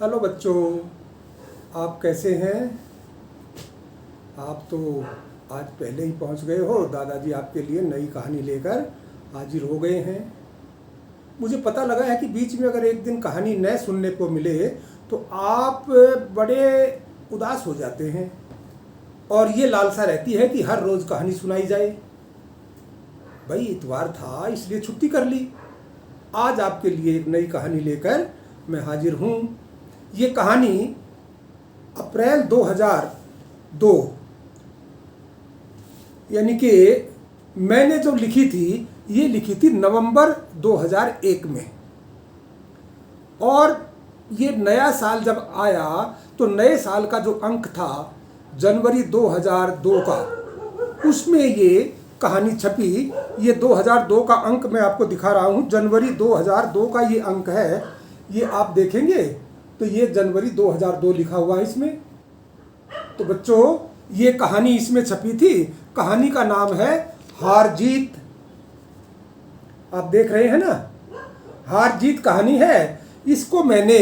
Hello बच्चों, आप कैसे हैं? आप तो आज पहले ही पहुंच गए हो। दादाजी आपके लिए नई कहानी लेकर हाजिर हो गए हैं। मुझे पता लगा है कि बीच में अगर एक दिन कहानी न सुनने को मिले तो आप बड़े उदास हो जाते हैं और ये लालसा रहती है कि हर रोज़ कहानी सुनाई जाए। भाई इतवार था इसलिए छुट्टी कर ली। आज आपके लिए एक नई कहानी लेकर मैं हाजिर हूँ। ये कहानी अप्रैल 2002 यानी कि मैंने जो लिखी थी ये लिखी थी नवंबर 2001 में। और ये नया साल जब आया तो नए साल का जो अंक था जनवरी 2002 का, उसमें ये कहानी छपी। ये 2002 का अंक मैं आपको दिखा रहा हूँ। जनवरी 2002 का ये अंक है। ये आप देखेंगे तो ये जनवरी 2002 लिखा हुआ है इसमें। तो बच्चों ये कहानी इसमें छपी थी। कहानी का नाम है हार जीत। आप देख रहे हैं ना, हार जीत कहानी है। इसको मैंने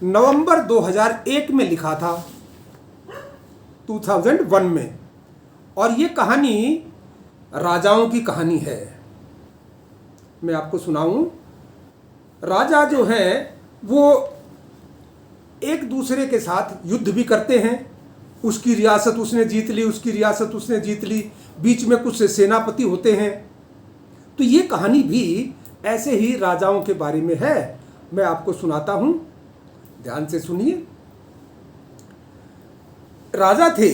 नवंबर 2001 में लिखा था, 2001 में। और ये कहानी राजाओं की कहानी है। मैं आपको सुनाऊं। राजा जो हैं वो एक दूसरे के साथ युद्ध भी करते हैं। उसकी रियासत उसने जीत ली, उसकी रियासत उसने जीत ली। बीच में कुछ सेनापति होते हैं। तो ये कहानी भी ऐसे ही राजाओं के बारे में है। मैं आपको सुनाता हूं, ध्यान से सुनिए। राजा थे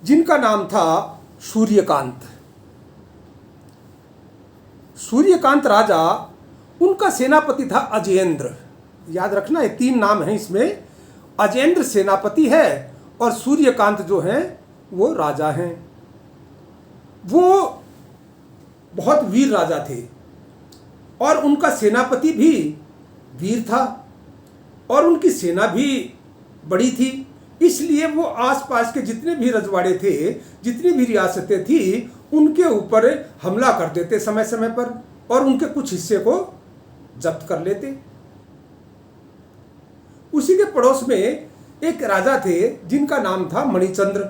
जिनका नाम था सूर्यकांत। सूर्यकांत राजा, उनका सेनापति था अजयेंद्र। याद रखना, ये 3 नाम हैं इसमें। अजयेंद्र सेनापति है और सूर्यकांत जो हैं वो राजा हैं। वो बहुत वीर राजा थे और उनका सेनापति भी वीर था और उनकी सेना भी बड़ी थी। इसलिए वो आसपास के जितने भी रजवाड़े थे, जितनी भी रियासतें थी, उनके ऊपर हमला कर देते समय समय पर और उनके कुछ हिस्से को जब्त कर लेते। उसी के पड़ोस में एक राजा थे जिनका नाम था मणिचंद्र।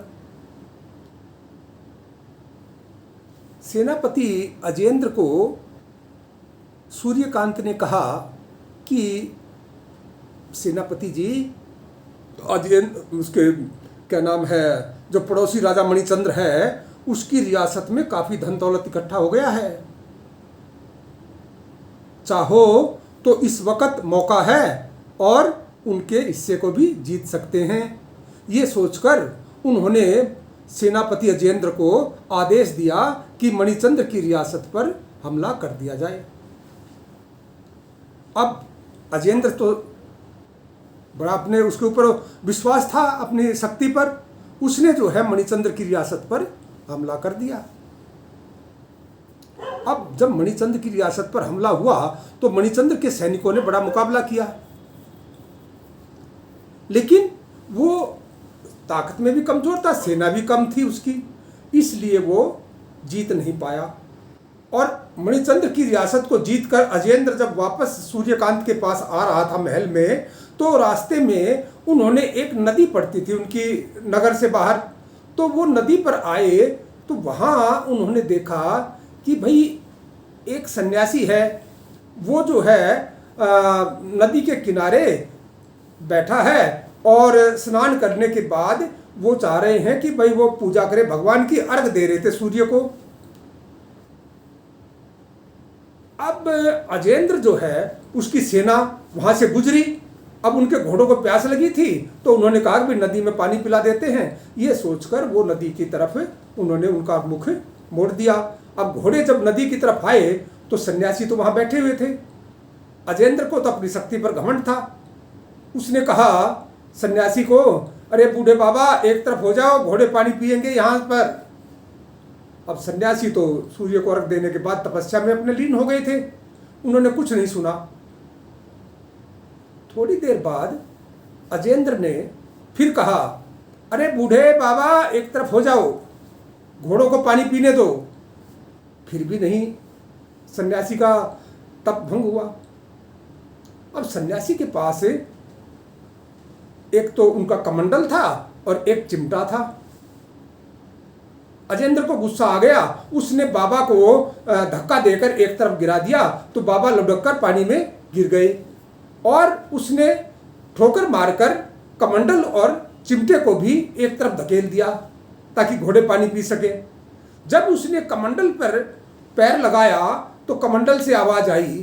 सेनापति अजयेंद्र को सूर्यकांत ने कहा कि सेनापति जी, अजयेंद्र, उसके क्या नाम है, जो पड़ोसी राजा मणिचंद्र है, उसकी रियासत में काफी धन दौलत इकट्ठा हो गया है। चाहो तो इस वक्त मौका है और उनके हिस्से को भी जीत सकते हैं। ये सोचकर उन्होंने सेनापति अजयेंद्र को आदेश दिया कि मणिचंद्र की रियासत पर हमला कर दिया जाए। अब अजयेंद्र तो बड़ा अपने उसके ऊपर विश्वास था, अपनी शक्ति पर। उसने जो है मणिचंद्र की रियासत पर हमला कर दिया। अब जब मणिचंद्र की रियासत पर हमला हुआ तो मणिचंद्र के सैनिकों ने बड़ा मुकाबला किया, लेकिन वो ताकत में भी कमजोर था, सेना भी कम थी उसकी, इसलिए वो जीत नहीं पाया। और मणिचंद्र की रियासत को जीतकर अजयेंद्र जब वापस सूर्यकांत के पास आ रहा था महल में, तो रास्ते में उन्होंने एक नदी पड़ती थी उनकी नगर से बाहर। तो वो नदी पर आए तो वहाँ उन्होंने देखा कि भाई एक सन्यासी है, वो जो है नदी के किनारे बैठा है और स्नान करने के बाद वो चाह रहे हैं कि भाई वो पूजा करे, भगवान की अर्घ दे रहे थे सूर्य को। अब अजयेंद्र जो है उसकी सेना वहां से गुजरी। अब उनके घोड़ों को प्यास लगी थी तो उन्होंने कहा कि नदी में पानी पिला देते हैं। ये सोचकर वो नदी की तरफ उन्होंने उनका मुख मोड़ दिया। अब घोड़े जब नदी की तरफ आए तो सन्यासी तो वहां बैठे हुए थे। अजयेंद्र को तो अपनी शक्ति पर घमंड था। उसने कहा सन्यासी को, अरे बूढ़े बाबा एक तरफ हो जाओ, घोड़े पानी पिएंगे यहाँ पर। अब सन्यासी तो सूर्य को अर्घ देने के बाद तपस्या में अपने लीन हो गए थे, उन्होंने कुछ नहीं सुना। थोड़ी देर बाद अजयेंद्र ने फिर कहा, अरे बूढ़े बाबा एक तरफ हो जाओ, घोड़ों को पानी पीने दो। फिर भी नहीं, सन्यासी का तप भंग हुआ। अब सन्यासी के पास एक तो उनका कमंडल था और एक चिमटा था। अजेंद्र को गुस्सा आ गया, उसने बाबा को धक्का देकर एक तरफ गिरा दिया तो बाबा लुढ़क कर पानी में गिर गए और उसने ठोकर मारकर कमंडल और चिमटे को भी एक तरफ धकेल दिया ताकि घोड़े पानी पी सके। जब उसने कमंडल पर पैर लगाया तो कमंडल से आवाज आई,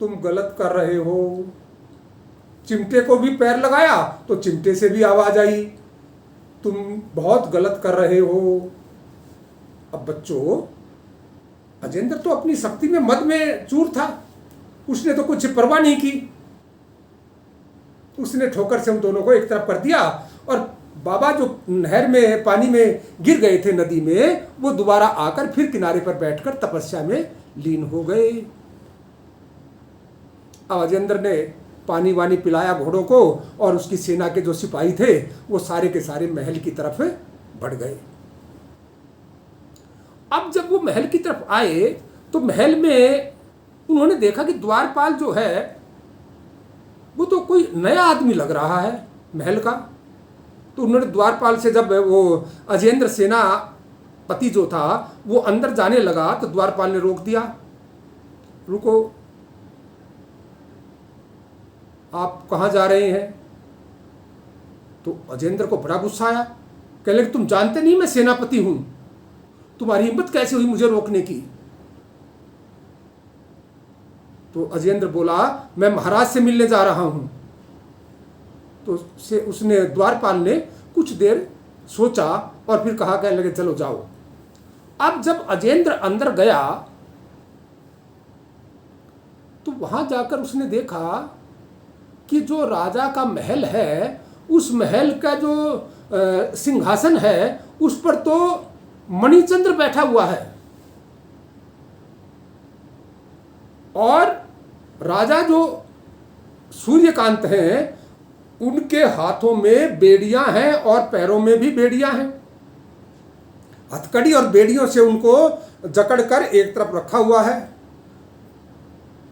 तुम गलत कर रहे हो। चिमटे को भी पैर लगाया तो चिमटे से भी आवाज आई, तुम बहुत गलत कर रहे हो। अब बच्चों, अजेंद्र तो अपनी शक्ति में मद में चूर था, उसने तो कुछ परवाह नहीं की। उसने ठोकर से उन दोनों को एक तरफ कर दिया और बाबा जो नहर में पानी में गिर गए थे नदी में, वो दोबारा आकर फिर किनारे पर बैठकर तपस्या में लीन हो गए। अब अजेंद्र ने पानी वानी पिलाया घोड़ों को और उसकी सेना के जो सिपाही थे वो सारे के सारे महल की तरफ बढ़ गए। अब जब वो महल की तरफ आए तो महल में उन्होंने देखा कि द्वारपाल जो है वो तो कोई नया आदमी लग रहा है महल का। तो उन्होंने द्वारपाल से, जब वो अजेंद्र सेनापति जो था वो अंदर जाने लगा तो द्वारपाल ने रोक दिया, रुको, आप कहाँ जा रहे हैं? तो अजेंद्र को बड़ा गुस्सा आया, कहने लगे तुम जानते नहीं मैं सेनापति हूं, तुम्हारी हिम्मत कैसे हुई मुझे रोकने की? तो अजेंद्र बोला, मैं महाराज से मिलने जा रहा हूं। तो उसने द्वारपाल ने कुछ देर सोचा और फिर कहा, कहने लगे चलो जाओ। अब जब अजेंद्र अंदर गया तो वहां जाकर उसने देखा कि जो राजा का महल है उस महल का जो सिंहासन है उस पर तो मणिचंद्र बैठा हुआ है और राजा जो सूर्यकांत हैं उनके हाथों में बेड़ियां हैं और पैरों में भी बेड़ियां हैं। हथकड़ी और बेड़ियों से उनको जकड़कर एक तरफ रखा हुआ है।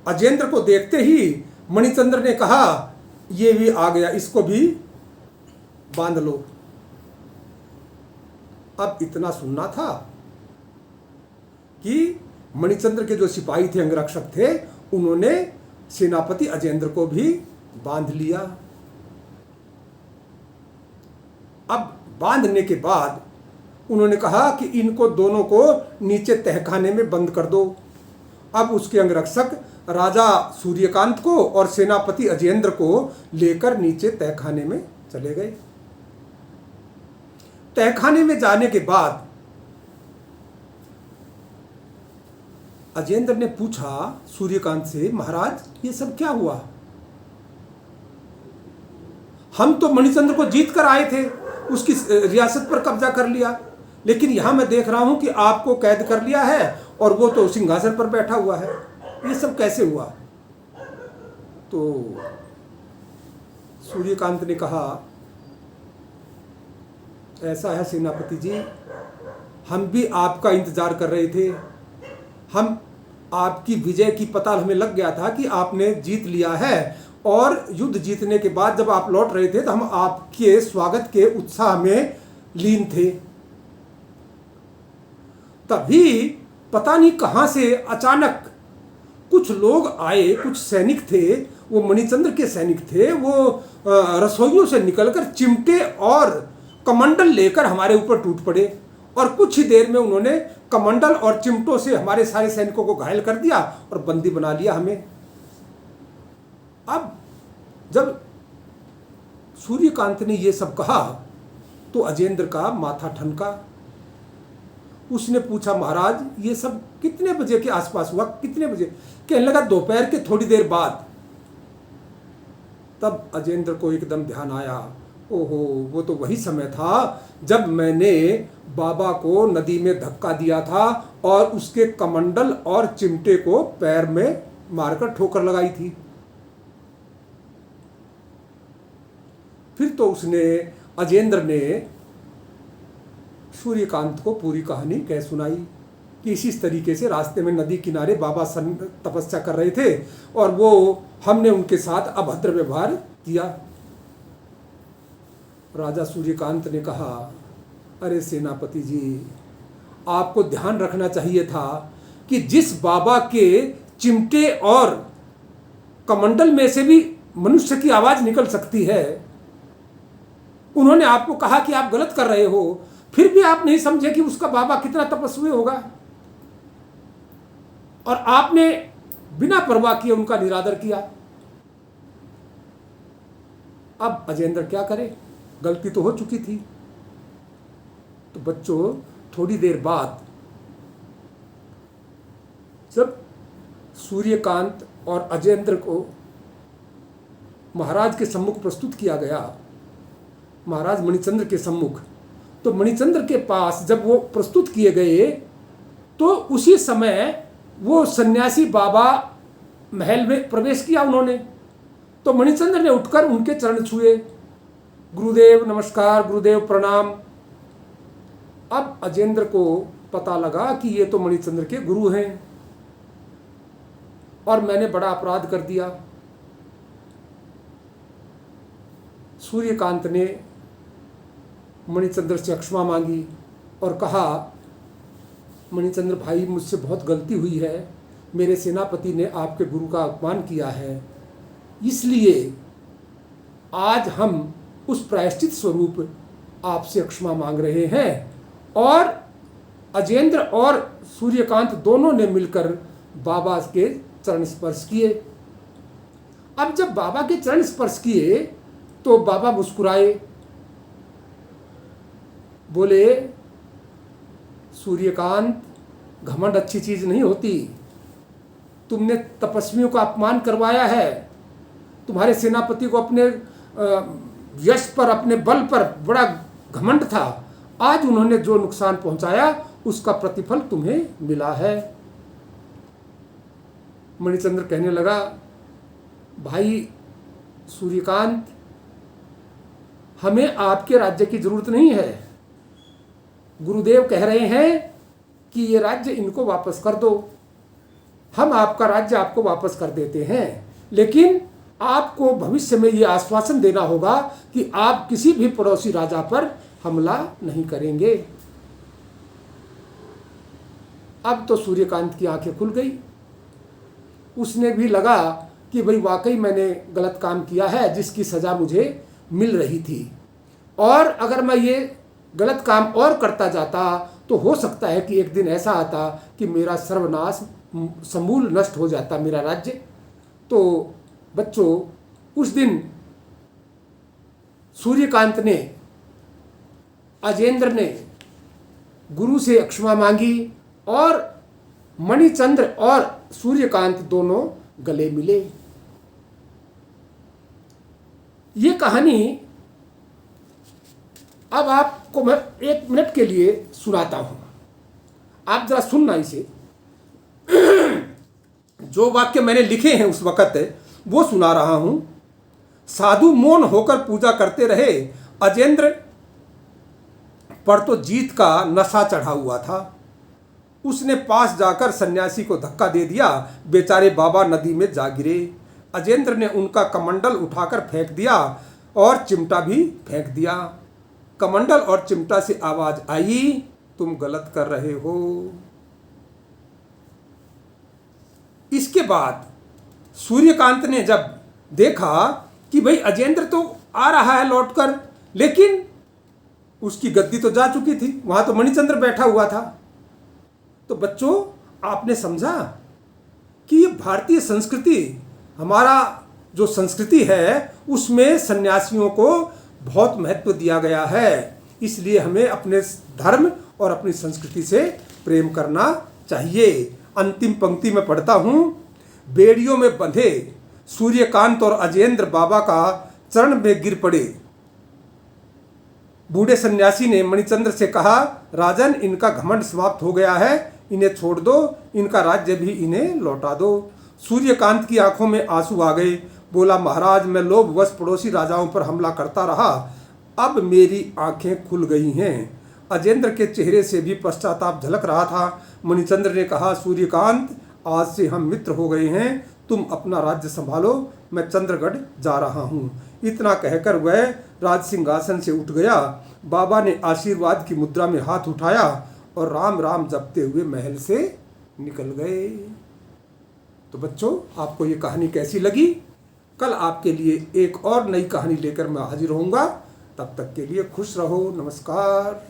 अजेंद्र को देखते ही मणिचंद्र ने कहा, ये भी आ गया, इसको भी बांध लो। अब इतना सुनना था कि मणिचंद्र के जो सिपाही थे, अंगरक्षक थे, उन्होंने सेनापति अजेंद्र को भी बांध लिया। अब बांधने के बाद उन्होंने कहा कि इनको दोनों को नीचे तहखाने में बंद कर दो। अब उसके अंगरक्षक राजा सूर्यकांत को और सेनापति अजेंद्र को लेकर नीचे तहखाने में चले गए। तहखाने में जाने के बाद अजेंद्र ने पूछा सूर्यकांत से, महाराज ये सब क्या हुआ? हम तो मणिचंद्र को जीत कर आए थे, उसकी रियासत पर कब्जा कर लिया, लेकिन यहां मैं देख रहा हूं कि आपको कैद कर लिया है और वो तो सिंहासन पर बैठा हुआ है, ये सब कैसे हुआ? तो सूर्यकांत ने कहा, ऐसा है सेनापति जी, हम भी आपका इंतजार कर रहे थे। हम आपकी विजय की पता हमें लग गया था कि आपने जीत लिया है और युद्ध जीतने के बाद जब आप लौट रहे थे तो हम आपके स्वागत के उत्साह में लीन थे। तभी पता नहीं कहां से अचानक कुछ लोग आए, कुछ सैनिक थे, वो मणिचंद्र के सैनिक थे, वो रसोइयों से निकलकर चिमटे और कमंडल लेकर हमारे ऊपर टूट पड़े और कुछ ही देर में उन्होंने कमंडल और चिमटों से हमारे सारे सैनिकों को घायल कर दिया और बंदी बना लिया हमें। अब जब सूर्यकांत ने ये सब कहा तो अजेंद्र का माथा ठनका। उसने पूछा, महाराज ये सब कितने बजे के आसपास हुआ? कितने बजे? कहने लगा, दोपहर के थोड़ी देर बाद। तब अजेंद्र को एकदम ध्यान आया, ओहो, वो तो वही समय था जब मैंने बाबा को नदी में धक्का दिया था और उसके कमंडल और चिमटे को पैर में मारकर ठोकर लगाई थी। फिर तो अजेंद्र ने सूर्यकांत को पूरी कहानी कह सुनाई कि इस तरीके से रास्ते में नदी किनारे बाबा तपस्या कर रहे थे और वो हमने उनके साथ अभद्र व्यवहार किया। राजा सूर्यकांत ने कहा, अरे सेनापति जी, आपको ध्यान रखना चाहिए था कि जिस बाबा के चिमटे और कमंडल में से भी मनुष्य की आवाज निकल सकती है, उन्होंने आपको कहा कि आप गलत कर रहे हो, फिर भी आप नहीं समझे कि उसका बाबा कितना तपस्वी होगा, और आपने बिना परवाह किए उनका निरादर किया। अब अजेंद्र क्या करे, गलती तो हो चुकी थी। तो बच्चों, थोड़ी देर बाद जब सूर्यकांत और अजेंद्र को महाराज के सम्मुख प्रस्तुत किया गया, महाराज मणिचंद्र के सम्मुख, तो मणिचंद्र के पास जब वो प्रस्तुत किए गए तो उसी समय वो सन्यासी बाबा महल में प्रवेश किया उन्होंने। तो मणिचंद्र ने उठकर उनके चरण छुए, गुरुदेव नमस्कार, गुरुदेव प्रणाम। अब अजेंद्र को पता लगा कि ये तो मणिचंद्र के गुरु हैं और मैंने बड़ा अपराध कर दिया। सूर्यकांत ने मणिचंद्र से क्षमा मांगी और कहा, मणिचंद्र भाई, मुझसे बहुत गलती हुई है, मेरे सेनापति ने आपके गुरु का अपमान किया है, इसलिए आज हम उस प्रायश्चित स्वरूप आपसे क्षमा मांग रहे हैं। और अजेंद्र और सूर्यकांत दोनों ने मिलकर बाबा के चरण स्पर्श किए। अब जब बाबा के चरण स्पर्श किए तो बाबा मुस्कुराए, बोले, सूर्यकांत, घमंड अच्छी चीज नहीं होती, तुमने तपस्वियों का अपमान करवाया है, तुम्हारे सेनापति को अपने यश पर, अपने बल पर बड़ा घमंड था, आज उन्होंने जो नुकसान पहुंचाया उसका प्रतिफल तुम्हें मिला है। मणिचंद्र कहने लगा, भाई सूर्यकांत, हमें आपके राज्य की जरूरत नहीं है, गुरुदेव कह रहे हैं कि ये राज्य इनको वापस कर दो, हम आपका राज्य आपको वापस कर देते हैं, लेकिन आपको भविष्य में ये आश्वासन देना होगा कि आप किसी भी पड़ोसी राजा पर हमला नहीं करेंगे। अब तो सूर्यकांत की आंखें खुल गई, उसने भी लगा कि भाई वाकई मैंने गलत काम किया है जिसकी सजा मुझे मिल रही थी, और अगर मैं ये गलत काम और करता जाता तो हो सकता है कि एक दिन ऐसा आता कि मेरा सर्वनाश समूल नष्ट हो जाता, मेरा राज्य। तो बच्चों, उस दिन सूर्यकांत ने, अजेंद्र ने गुरु से क्षमा मांगी और मणिचंद्र और सूर्यकांत दोनों गले मिले। ये कहानी अब आपको मैं 1 मिनट के लिए सुनाता हूं, आप जरा सुनना इसे। जो वाक्य मैंने लिखे हैं उस वक्त वो सुना रहा हूं। साधु मौन होकर पूजा करते रहे, अजेंद्र पर तो जीत का नशा चढ़ा हुआ था। उसने पास जाकर सन्यासी को धक्का दे दिया, बेचारे बाबा नदी में जा गिरे। अजेंद्र ने उनका कमंडल उठाकर फेंक दिया और चिमटा भी फेंक दिया। कमंडल और चिमटा से आवाज आई, तुम गलत कर रहे हो। इसके बाद सूर्यकांत ने जब देखा कि भाई अजेंद्र तो आ रहा है लौटकर, लेकिन उसकी गद्दी तो जा चुकी थी, वहां तो मणिचंद्र बैठा हुआ था। तो बच्चों, आपने समझा कि ये भारतीय संस्कृति, हमारा जो संस्कृति है उसमें सन्यासियों को बहुत महत्व दिया गया है। इसलिए हमें अपने धर्म और अपनी संस्कृति से प्रेम करना चाहिए। अंतिम पंक्ति में पढ़ता हूँ, बेड़ियों में बंधे सूर्यकांत और अजेंद्र बाबा का चरण में गिर पड़े। बूढ़े सन्यासी ने मणिचंद्र से कहा, राजन, इनका घमंड समाप्त हो गया है, इन्हें छोड़ दो, इनका राज्य भी इन्हें लौटा दो। सूर्यकांत की आंखों में आंसू आ गए। बोला, महाराज, मैं लोभवश पड़ोसी राजाओं पर हमला करता रहा, अब मेरी आंखें खुल गई हैं। अजेंद्र के चेहरे से भी पश्चाताप झलक रहा था। मणिचंद्र ने कहा, सूर्यकांत, आज से हम मित्र हो गए हैं, तुम अपना राज्य संभालो, मैं चंद्रगढ़ जा रहा हूँ। इतना कहकर वह राज सिंहासन से उठ गया। बाबा ने आशीर्वाद की मुद्रा में हाथ उठाया और राम राम जपते हुए महल से निकल गए। तो बच्चों, आपको ये कहानी कैसी लगी? कल आपके लिए एक और नई कहानी लेकर मैं हाजिर होऊंगा। तब तक के लिए खुश रहो। नमस्कार।